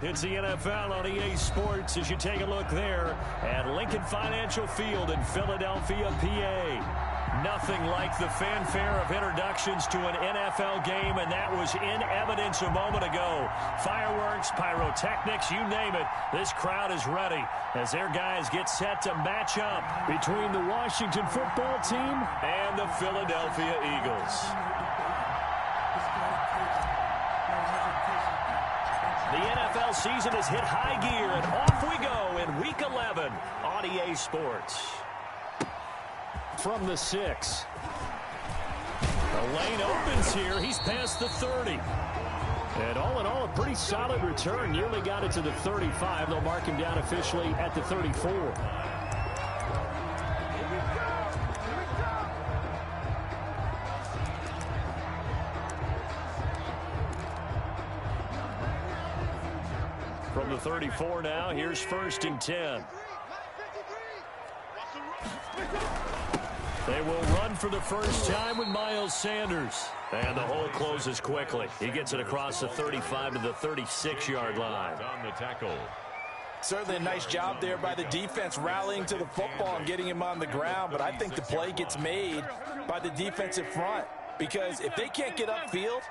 It's the NFL on EA Sports as you take a look there at Lincoln Financial Field in Philadelphia, PA. Nothing like the fanfare of introductions to an NFL game, and that was in evidence a moment ago. Fireworks, pyrotechnics, you name it. This crowd is ready as their guys get set to match up between the Washington football team and the Philadelphia Eagles. The NFL season has hit high gear, and off we go in Week 11 on EA Sports. From the 6. The lane opens here. He's past the 30. And all in all, a pretty solid return. Nearly got it to the 35. They'll mark him down officially at the 34. From the 34 now, here's 1st and 10. They will run for the first time with Miles Sanders. And the hole closes quickly. He gets it across the 35 to the 36-yard line. On the tackle. Certainly a nice job there by the defense rallying to the football and getting him on the ground. But I think the play gets made by the defensive front. Because if they can't get upfield,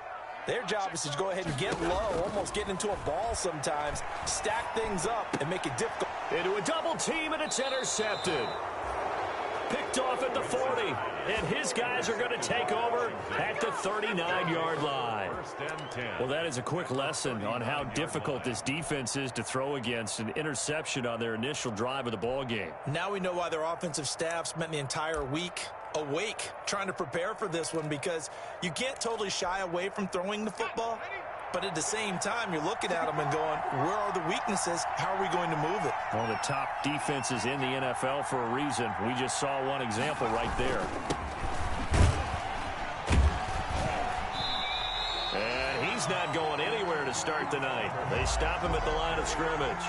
their job is to go ahead and get low, almost get into a ball sometimes, stack things up, and make it difficult. Into a double team, and it's intercepted. Picked off at the 40, and his guys are going to take over at the 39-yard line. Well, that is a quick lesson on how difficult this defense is to throw against. An interception on their initial drive of the ball game. Now we know why their offensive staff spent the entire week awake trying to prepare for this one, because you can't totally shy away from throwing the football, but at the same time you're looking at them and going, where are the weaknesses? How are we going to move it? One of the top defenses in the NFL for a reason. We just saw one example right there. And he's not going anywhere to start the night. They stop him at the line of scrimmage.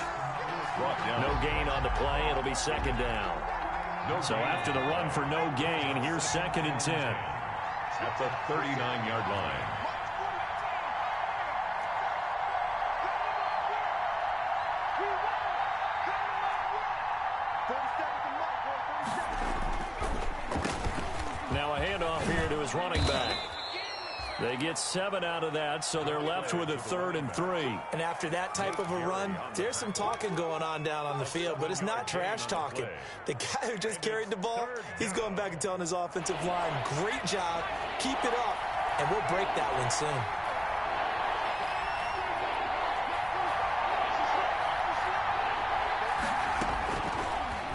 No gain on the play. It'll be 2nd down. So after the run for no gain, here's 2nd and 10. At the 39-yard line. Now a handoff here to his running back. They get 7 out of that, so they're left with a 3rd and 3. And after that type of a run, there's some talking going on down on the field, but it's not trash talking. The guy who just carried the ball, he's going back and telling his offensive line, great job, keep it up, and we'll break that one soon.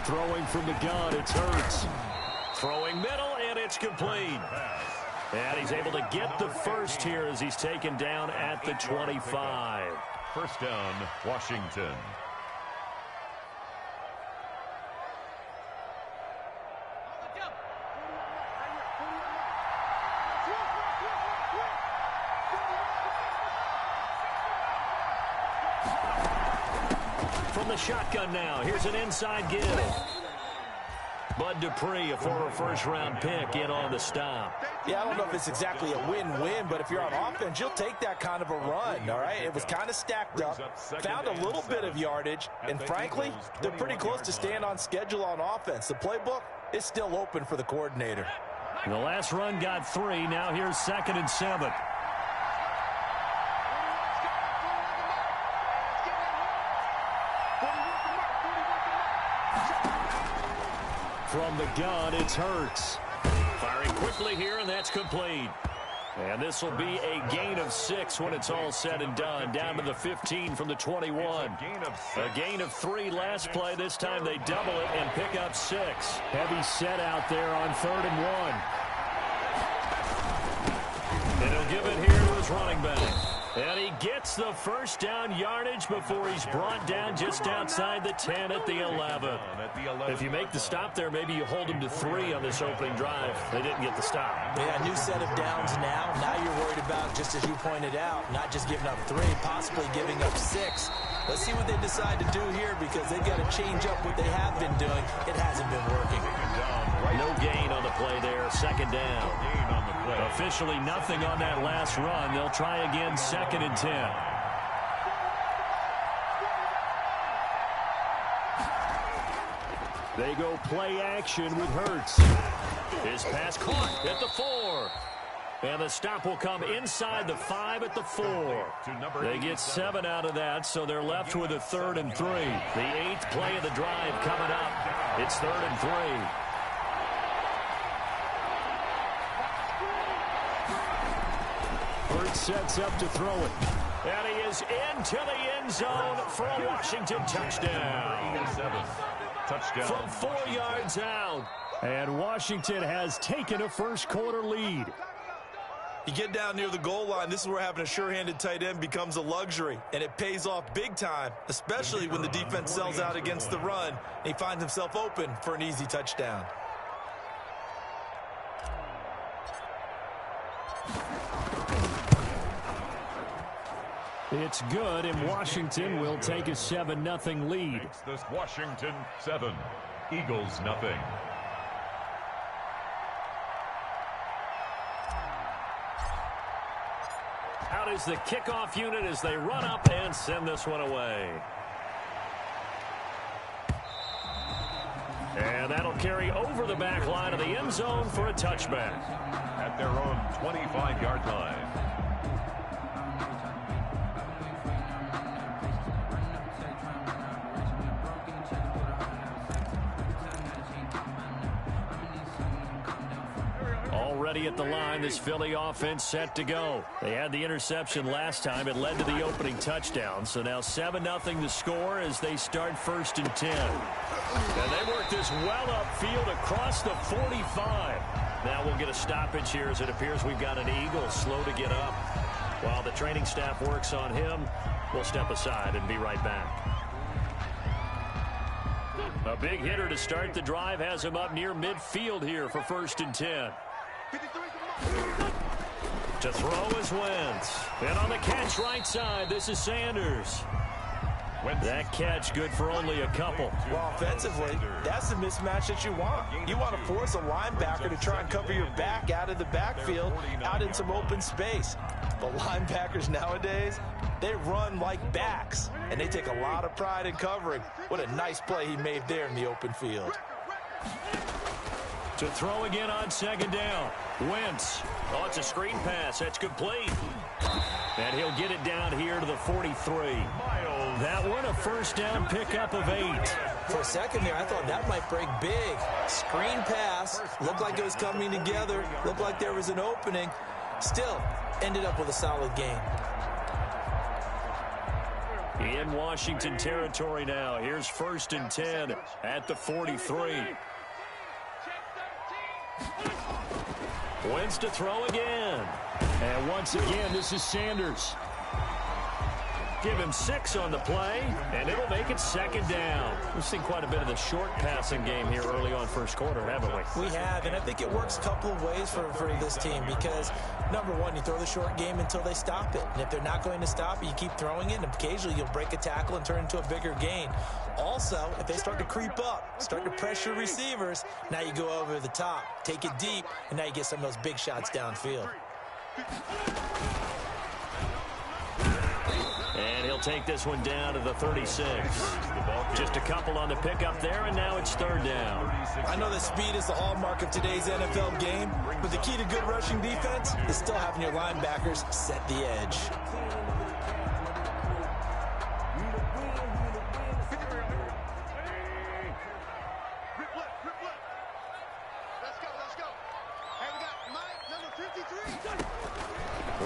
Throwing from the gun, it's Hurts. Throwing middle, and it's complete. And he's able to get the first here as he's taken down at the 25. 1st down, Washington. From the shotgun now, here's an inside give. Bud Dupree, a former first-round pick, in on the stop. Yeah, I don't know if it's exactly a win-win, but if you're on offense, you'll take that kind of a run, all right? It was kind of stacked up, found a little bit of yardage, and frankly, they're pretty close to staying on schedule on offense. The playbook is still open for the coordinator. The last run got 3. Now here's 2nd and 7. From the gun, it's Hurts. Firing quickly here, and that's complete. And this will be a gain of 6 when it's all said and done. Down to the 15 from the 21. A gain of 3 last play. This time they double it and pick up 6. Heavy set out there on 3rd and 1. And he'll give it here to his running back. And he gets the first down yardage before he's brought down just outside the 10 at the 11. If you make the stop there, maybe you hold him to 3 on this opening drive. They didn't get the stop. Yeah, new set of downs now. Now you're worried about, just as you pointed out, not just giving up 3, possibly giving up 6. Let's see what they decide to do here, because they've got to change up what they have been doing. It hasn't been working. No gain on the play there. 2nd down. Officially nothing on that last run. They'll try again, 2nd and 10. They go play action with Hurts. His pass caught at the 4. And the stop will come inside the 5 at the 4. They get 7 out of that, so they're left with a 3rd and 3. The 8th play of the drive coming up. It's 3rd and 3. Hurts sets up to throw it. And he is into the end zone for a Washington touchdown. Touchdown. From 4 yards out. And Washington has taken a first-quarter lead. You get down near the goal line, this is where having a sure-handed tight end becomes a luxury, and it pays off big time, especially when the defense sells out against the run, and he finds himself open for an easy touchdown. It's good, and Washington will take a 7-0 lead. Makes this Washington 7, Eagles nothing. Out is the kickoff unit as they run up and send this one away. And that'll carry over the back line of the end zone for a touchback. At their own 25-yard line. Already at the line, this Philly offense set to go. They had the interception last time. It led to the opening touchdown. So now 7-0 the score as they start 1st and 10. And they work this well upfield across the 45. Now we'll get a stoppage here as it appears we've got an Eagle slow to get up. While the training staff works on him, we'll step aside and be right back. A big hitter to start the drive has him up near midfield here for 1st and 10. To throw is Wentz. And on the catch right side, this is Sanders. That catch good for only a couple. Well, offensively, that's the mismatch that you want. You want to force a linebacker to try and cover your back out of the backfield, out in some open space. But linebackers nowadays, they run like backs, and they take a lot of pride in covering. What a nice play he made there in the open field. To throw again on 2nd down. Wentz. Oh, it's a screen pass. That's complete. And he'll get it down here to the 43. That one, a 1st down pickup of 8. For a second there, I thought that might break big. Screen pass. Looked like it was coming together. Looked like there was an opening. Still, ended up with a solid game. In Washington territory now. Here's 1st and 10 at the 43. Wentz to throw again. And once again, this is Sanders. Give him 6 on the play, and it'll make it 2nd down. We've seen quite a bit of the short passing game here early on 1st quarter, haven't we? We have, and I think it works a couple of ways for this team because, number one, you throw the short game until they stop it. And if they're not going to stop it, you keep throwing it, and occasionally you'll break a tackle and turn into a bigger gain. Also, if they start to creep up, start to pressure receivers, now you go over the top, take it deep, and now you get some of those big shots downfield. And he'll take this one down to the 36. Just a couple on the pickup there, and now it's 3rd down. I know that speed is the hallmark of today's NFL game, but the key to good rushing defense is still having your linebackers set the edge.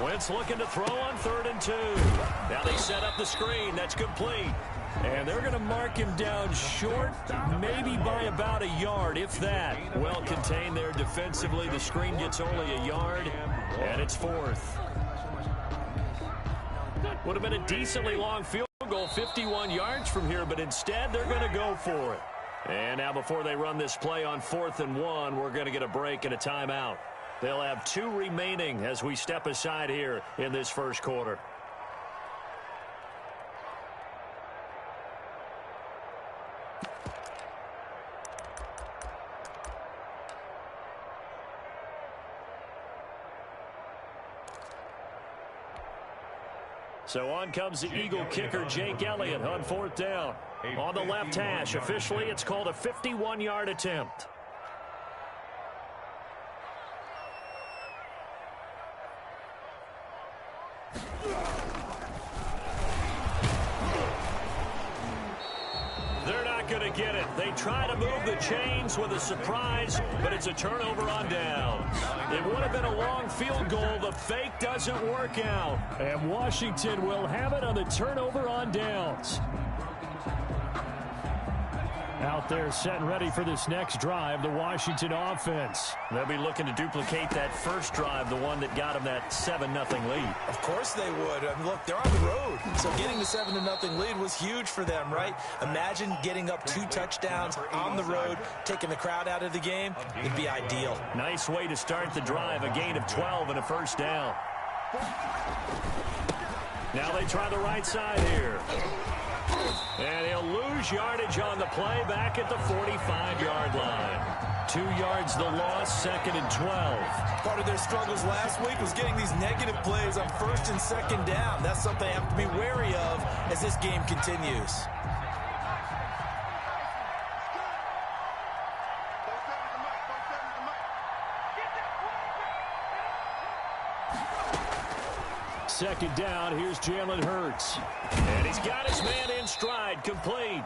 Wentz looking to throw on 3rd and 2. Now they set up the screen. That's complete. And they're going to mark him down short, maybe by about a yard, if that. Well contained there defensively. The screen gets only a yard, and it's 4th. Would have been a decently long field goal, 51 yards from here, but instead they're going to go for it. And now before they run this play on 4th and 1, we're going to get a break and a timeout. They'll have 2 remaining as we step aside here in this 1st quarter. So on comes the Eagle kicker, Jake Elliott, on 4th down. On the left hash, officially, it's called a 51-yard attempt. They're not going to get it. They try to move the chains with a surprise, but it's a turnover on downs. It would have been a long field goal. The fake doesn't work out. And Washington will have it on the turnover on downs. Out there set and ready for this next drive, the Washington offense. They'll be looking to duplicate that first drive, the one that got them that 7-0 lead. Of course they would. I mean, look, they're on the road. So getting the 7-0 lead was huge for them, right? Imagine getting up 2 touchdowns on the road, taking the crowd out of the game. It'd be ideal. Nice way to start the drive, a gain of 12 and a first down. Now they try the right side here. And he'll lose yardage on the play back at the 45-yard line. 2 yards the loss, 2nd and 12. Part of their struggles last week was getting these negative plays on 1st and 2nd down. That's something they have to be wary of as this game continues. Second down, here's Jalen Hurts. And he's got his man in stride, complete.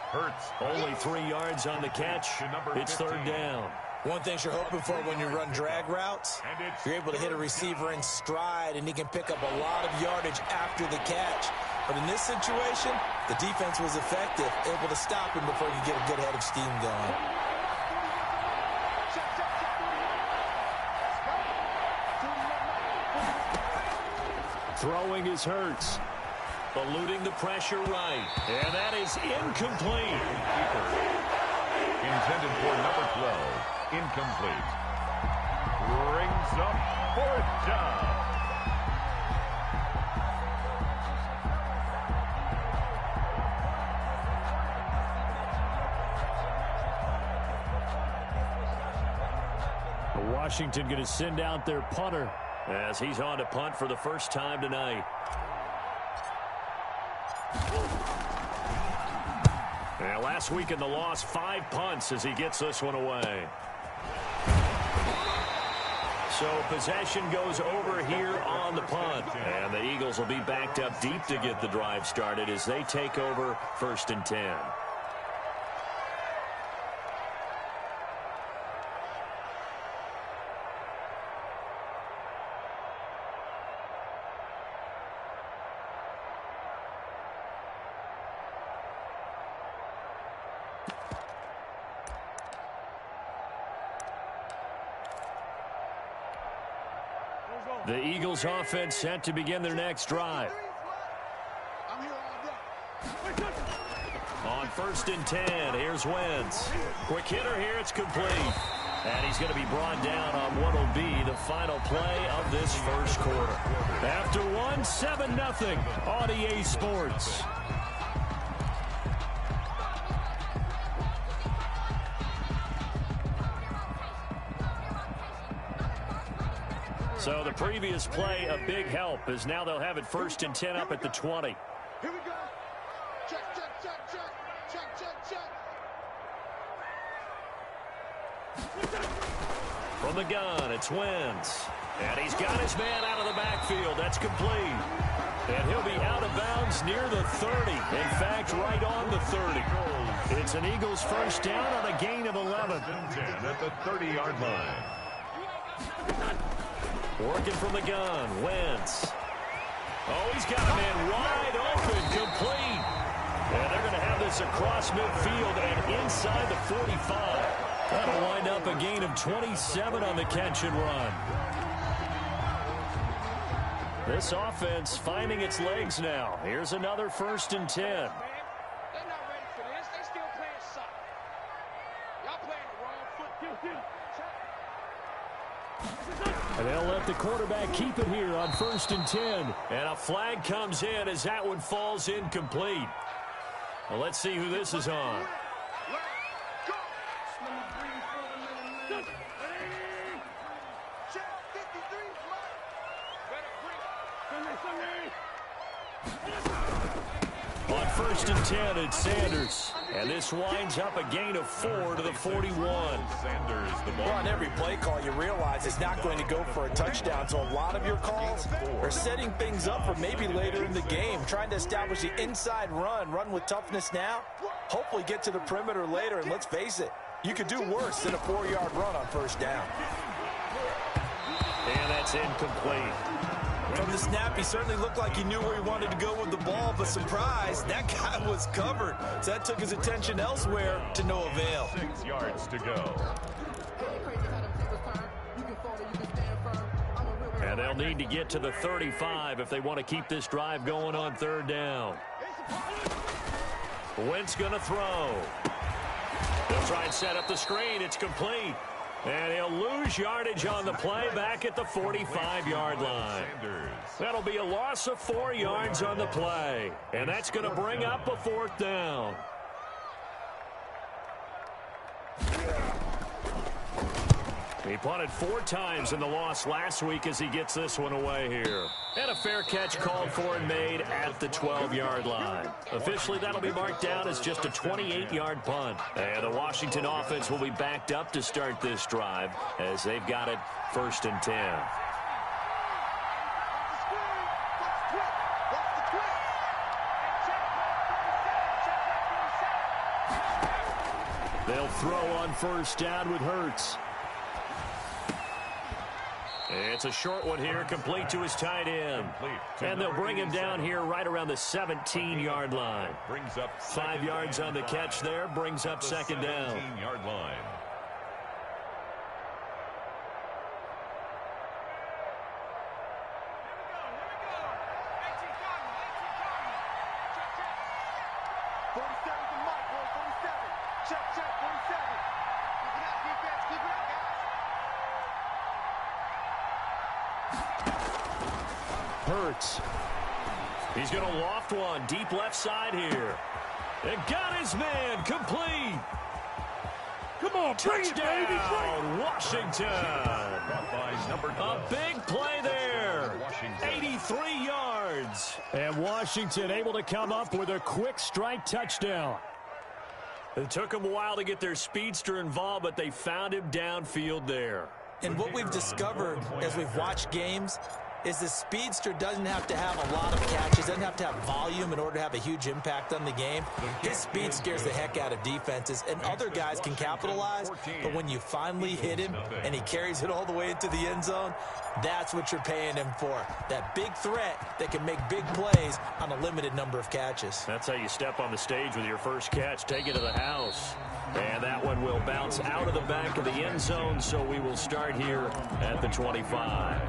Hurts. Only 3 yards on the catch. It's 3rd down. One thing you're hoping for when you run drag routes, you're able to hit a receiver in stride, and he can pick up a lot of yardage after the catch. But in this situation, the defense was effective, able to stop him before he could get a good head of steam going. Throwing is Hurts. Eluding the pressure right. And that is incomplete. Intended for number 12. Incomplete. Brings up 4th down. Washington going to send out their punter as he's on to punt for the first time tonight. And last week in the loss, 5 punts as he gets this one away. So possession goes over here on the punt. And the Eagles will be backed up deep to get the drive started as they take over 1st and 10. The Eagles offense set to begin their next drive. On 1st and 10, here's Wentz. Quick hitter here, it's complete. And he's going to be brought down on what will be the final play of this first quarter. After 7-0 on EA Sports. So the previous play, a big help, as now they'll have it 1st and 10 up at the 20. Here we go. Check, check, check, check. Check, check, check. From the gun, it's Wentz. And he's got his man out of the backfield. That's complete. And he'll be out of bounds near the 30. In fact, right on the 30. It's an Eagles first down on a gain of 11. 10 at the 30-yard line. Working from the gun, Wentz. Oh, he's got a man wide open, complete. And they're going to have this across midfield and inside the 45. That'll wind up a gain of 27 on the catch and run. This offense finding its legs now. Here's another 1st and 10. They're not ready for this. They still playing soccer. Y'all playing the wrong foot. And they'll let the quarterback keep it here on 1st and 10. And a flag comes in as that one falls incomplete. Well, let's see who this is on. On 1st first and 10 at Sanders. And this winds up a gain of 4 to the 41. Sanders, the ball. Well, on every play call, you realize it's not going to go for a touchdown. So a lot of your calls are setting things up for maybe later in the game, trying to establish the inside run with toughness now, hopefully get to the perimeter later. And let's face it, you could do worse than a 4-yard run on first down. And that's incomplete. From the snap, he certainly looked like he knew where he wanted to go with the ball, but surprise, that guy was covered. So that took his attention elsewhere to no avail. 6 yards to go. And they'll need to get to the 35 if they want to keep this drive going on third down. Wentz going to throw. They'll try and set up the screen. It's complete. And he'll lose yardage on the play back at the 45-yard line. That'll be a loss of 4 yards on the play. And that's going to bring up a 4th down. He punted 4 times in the loss last week as he gets this one away here. And a fair catch called for and made at the 12-yard line. Officially, that'll be marked down as just a 28-yard punt. And the Washington offense will be backed up to start this drive as they've got it 1st and 10. They'll throw on first down with Hurts. It's a short one here, complete to his tight end. And they'll bring him down here right around the 17-yard line. 5 yards on the catch there, brings up 2nd down. 17-yard line. Hurts. He's going to loft one deep left side here. And got his man complete. Come on, bring it, baby. Washington. A big play there. 83 yards. And Washington able to come up with a quick strike touchdown. It took them a while to get their speedster involved, but they found him downfield there. And what we've discovered as we've watched games is the speedster doesn't have to have a lot of catches, doesn't have to have volume in order to have a huge impact on the game. His speed scares the heck out of defenses, and other guys can capitalize, but when you finally hit him and he carries it all the way into the end zone, that's what you're paying him for. That big threat that can make big plays on a limited number of catches. That's how you step on the stage with your first catch. Take it to the house. And that one will bounce out of the back of the end zone, so we will start here at the 25.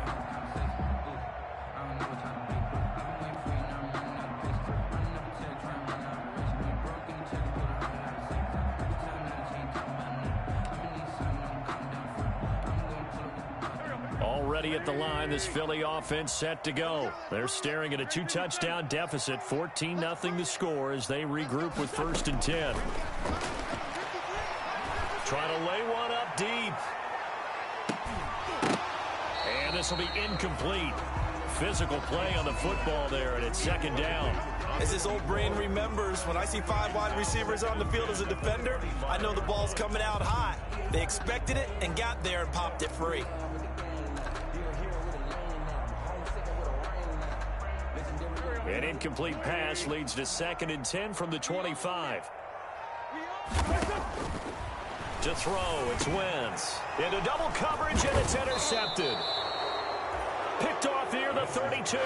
Already at the line, this Philly offense set to go. They're staring at a 2-touchdown deficit, 14-0 the score as they regroup with 1st and 10. Trying to lay one up deep. And this will be incomplete. Physical play on the football there, and it's 2nd down. As his old brain remembers, when I see 5 wide receivers on the field as a defender, I know the ball's coming out hot. They expected it and got there and popped it free. An incomplete pass leads to 2nd and 10 from the 25. To throw, it's Wentz. Into double coverage, and it's intercepted. Picked off near the 32.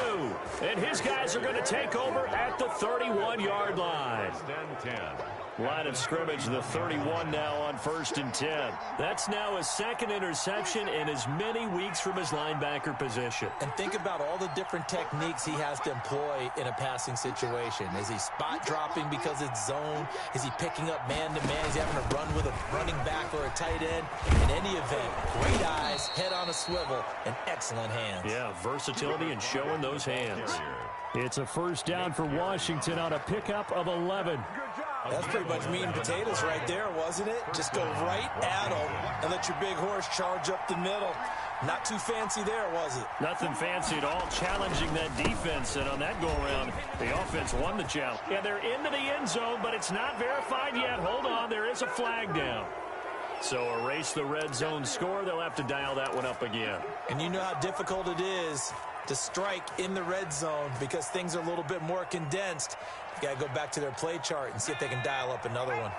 And his guys are going to take over at the 31-yard line. Line of scrimmage, the 31 now on 1st and 10. That's now his 2nd interception in as many weeks from his linebacker position. And think about all the different techniques he has to employ in a passing situation. Is he spot dropping because it's zone? Is he picking up man-to-man? Is he having to run with a running back or a tight end? In any event, great eyes, head on a swivel, and excellent hands. Yeah, versatility and showing those hands. It's a 1st down for Washington on a pickup of 11. That's pretty much meat and potatoes right there, wasn't it? Just go right at them and let your big horse charge up the middle. Not too fancy there, was it? Nothing fancy at all, challenging that defense, and on that go-around, the offense won the challenge. Yeah, they're into the end zone, but it's not verified yet. Hold on, there is a flag down. So erase the red zone score. They'll have to dial that one up again. And you know how difficult it is to strike in the red zone because things are a little bit more condensed. You got to go back to their play chart and see if they can dial up another one.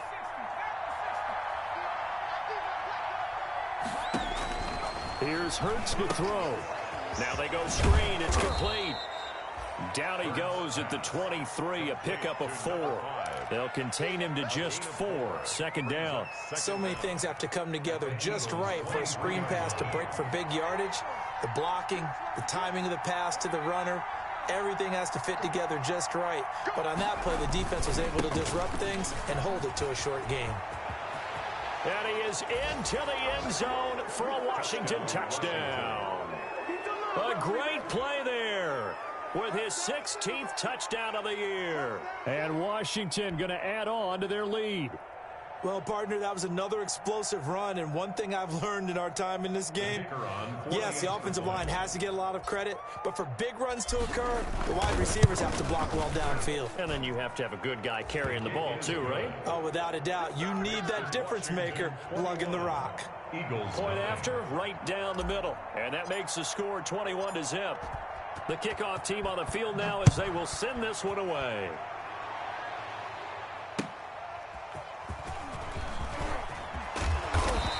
Here's Hurts to throw. Now they go screen. It's complete. Down he goes at the 23, a pickup of 4. They'll contain him to just 4. Second down. So many things have to come together just right for a screen pass to break for big yardage. The blocking, the timing of the pass to the runner, everything has to fit together just right. But on that play, the defense was able to disrupt things and hold it to a short game. And he is into the end zone for a Washington touchdown. A great play there with his 16th touchdown of the year. And Washington going to add on to their lead. Well, partner, that was another explosive run, and one thing I've learned in our time in this game, yes, the offensive line has to get a lot of credit, but for big runs to occur, the wide receivers have to block well downfield. And then you have to have a good guy carrying the ball too, right? Oh, without a doubt. You need that difference maker lugging the rock. Point after, right down the middle. And that makes the score 21-0. The kickoff team on the field now as they will send this one away.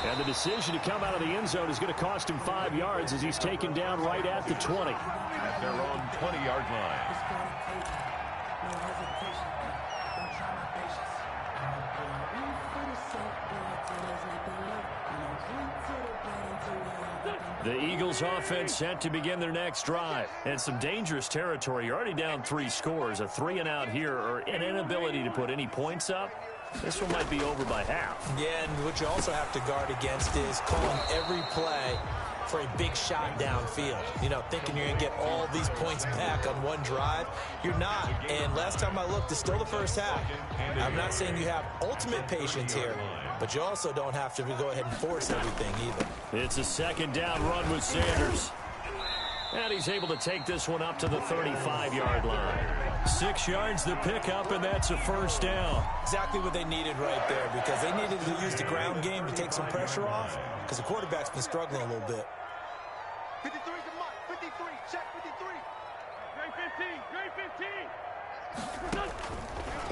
And the decision to come out of the end zone is going to cost him 5 yards as he's taken down right at the 20. At their own 20-yard line. The Eagles offense set to begin their next drive. And some dangerous territory. You're already down 3 scores. A 3-and-out here or an inability to put any points up. This one might be over by half. Yeah, and what you also have to guard against is calling every play for a big shot downfield. You know, thinking you're going to get all these points back on one drive. You're not. And last time I looked, it's still the first half. I'm not saying you have ultimate patience here, but you also don't have to go ahead and force everything either. It's a second down run with Sanders. And he's able to take this one up to the 35-yard line. 6 yards the pickup, and that's a first down. Exactly what they needed right there, because they needed to use the ground game to take some pressure off, because the quarterback's been struggling a little bit. 53 to Mike. 53. Check 53. Great 15. Great 15.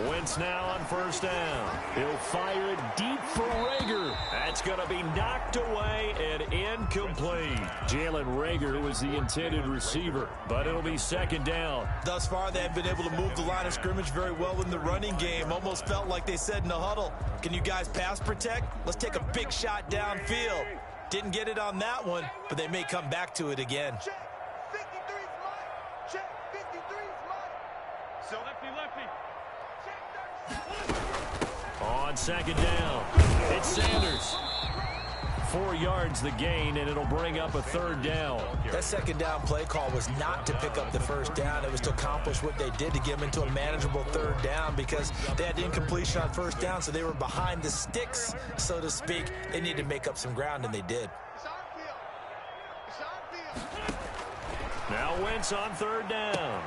Wentz now on first down. He'll fire it deep for Rager. That's going to be knocked away and incomplete. Jalen Rager was the intended receiver, but it'll be second down. Thus far, they have been able to move the line of scrimmage very well in the running game. Almost felt like they said in the huddle, can you guys pass protect? Let's take a big shot downfield. Didn't get it on that one, but they may come back to it again. Check. 53's Mike. Check. 53's Mike. So lefty. On second down, it's Sanders. 4 yards the gain, and it'll bring up a third down. That second down play call was not to pick up the first down. It was to accomplish what they did to get them into a manageable third down because they had incompletion on first down, so they were behind the sticks, so to speak. They needed to make up some ground, and they did. Now Wentz on third down.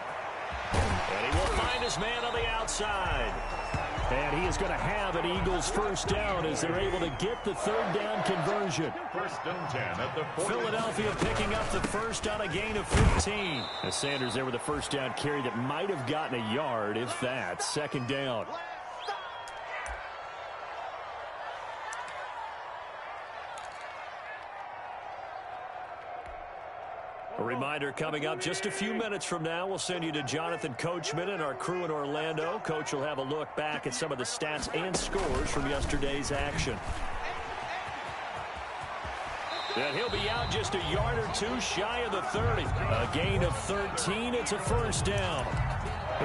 And he will find his man on the outside. And he is going to have an Eagles first down as they're able to get the third down conversion. First down 10 at the 40. Philadelphia picking up the first on a gain of 15. As Sanders there with a first down carry that might have gotten a yard, if that. Second down. A reminder coming up just a few minutes from now, we'll send you to Jonathan Coachman and our crew in Orlando. Coach will have a look back at some of the stats and scores from yesterday's action. And he'll be out just a yard or two shy of the 30. A gain of 13. It's a first down.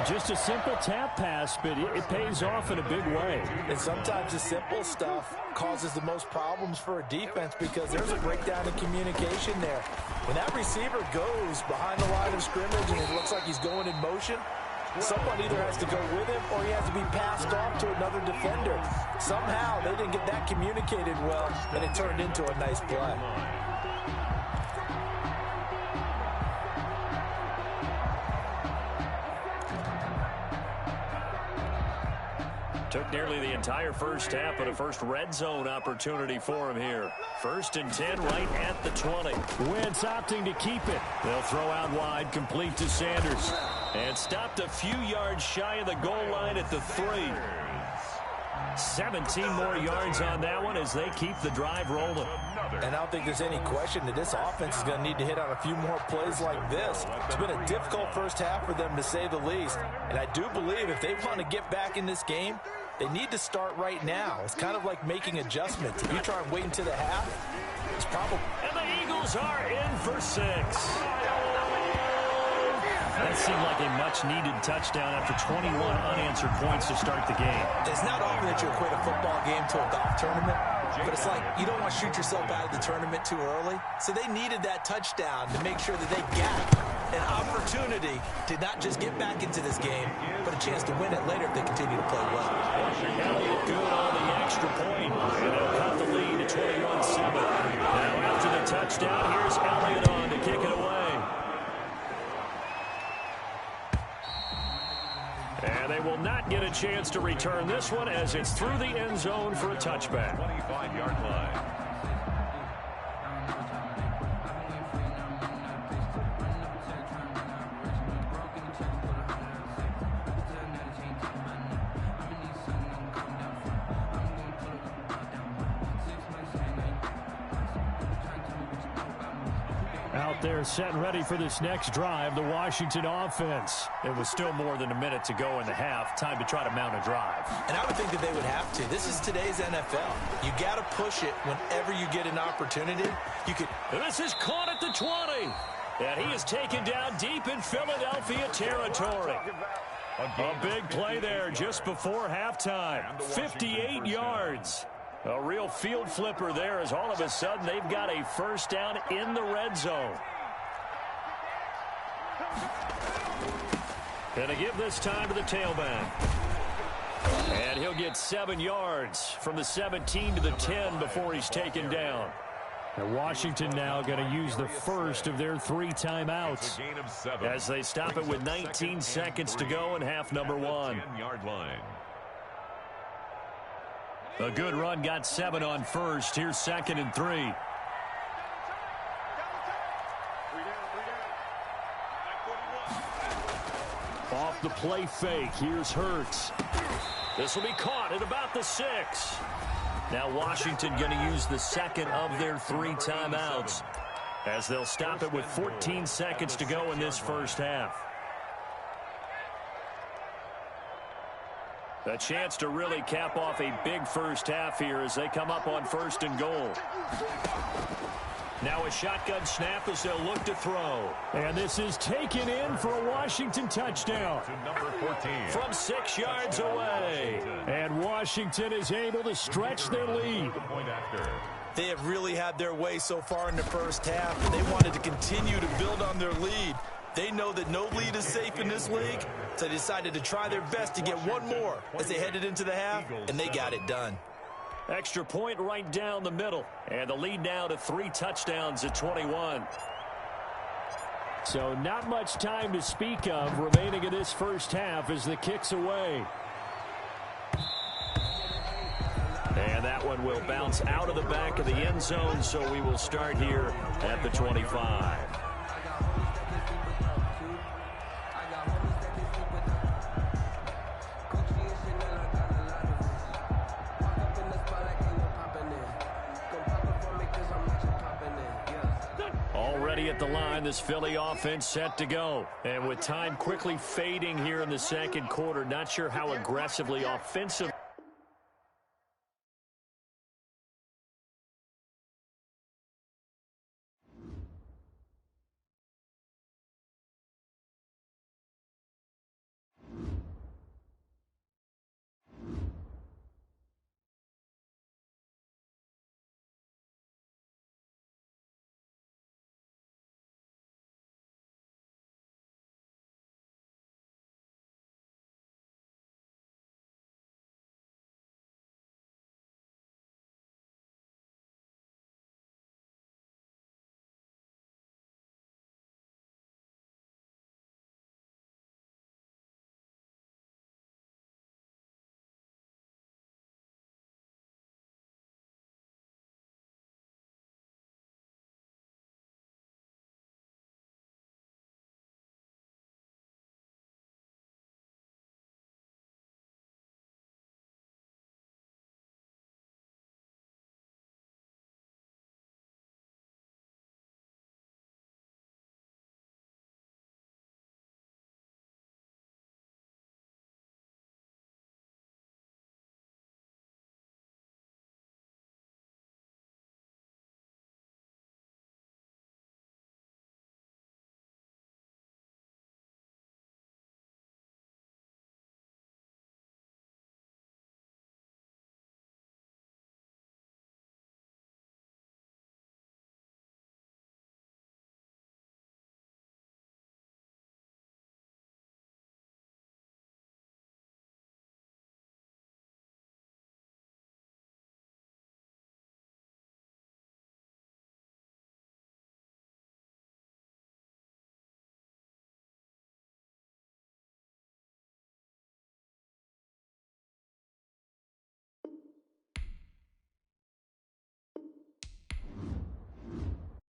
Just a simple tap pass, but it pays off in a big way. And sometimes the simple stuff causes the most problems for a defense because there's a breakdown in communication there. When that receiver goes behind the line of scrimmage and it looks like he's going in motion, someone either has to go with him or he has to be passed off to another defender. Somehow they didn't get that communicated well, and it turned into a nice play. back nearly the entire first half, but a first red zone opportunity for him here. 1st and 10 right at the 20. Wentz opting to keep it. They'll throw out wide, complete to Sanders. And stopped a few yards shy of the goal line at the 3. 17 more yards on that one as they keep the drive rolling. And I don't think there's any question that this offense is going to need to hit on a few more plays like this. It's been a difficult first half for them, to say the least. And I do believe if they want to get back in this game, they need to start right now. It's kind of like making adjustments. If you try and wait until the half, it's probably... And the Eagles are in for 6. That seemed like a much-needed touchdown after 21 unanswered points to start the game. It's not often that you equate a football game to a golf tournament, but it's like you don't want to shoot yourself out of the tournament too early. So they needed that touchdown to make sure that they got an opportunity to not just get back into this game, but a chance to win it later if they continue to play well. Elliott good on the extra point, and they'll cut the lead to 21-7. Now after the touchdown, here's Elliott on to kick it away. And they will not get a chance to return this one as it's through the end zone for a touchback. 25-yard line. Out there set and ready for this next drive, the Washington offense. It was still more than a minute to go in the half. Time to try to mount a drive. And I would think that they would have to. This is today's NFL. You got to push it whenever you get an opportunity. You could. This is caught at the 20. And he is taken down deep in Philadelphia territory. A big play there just before halftime. 58 yards. A real field flipper there as all of a sudden they've got a first down in the red zone. Gonna give this time to the tailback. And he'll get 7 yards from the 17 to the 10 before he's taken down. And Washington now going to use the first of their 3 timeouts as they stop it with 19 seconds to go in half number 1. 10-yard line. A good run, got 7 on first. Here's 2nd and 3. Off the play fake. Here's Hurts. This will be caught at about the 6. Now Washington going to use the second of their 3 timeouts as they'll stop it with 14 seconds to go in this first half. A chance to really cap off a big first half here as they come up on 1st and goal. Now a shotgun snap as they'll look to throw. And this is taken in for a Washington touchdown. To number 14. From 6 yards away. And Washington is able to stretch their lead. The point after. They have really had their way so far in the first half, and they wanted to continue to build on their lead. They know that no lead is safe in this league, so they decided to try their best to get one more as they headed into the half, and they got it done. Extra point right down the middle, and the lead now to 3 touchdowns at 21. So not much time to speak of remaining in this first half as the kick's away. And that one will bounce out of the back of the end zone, so we will start here at the 25. Already at the line, this Philly offense set to go. And with time quickly fading here in the second quarter, not sure how aggressively offensive.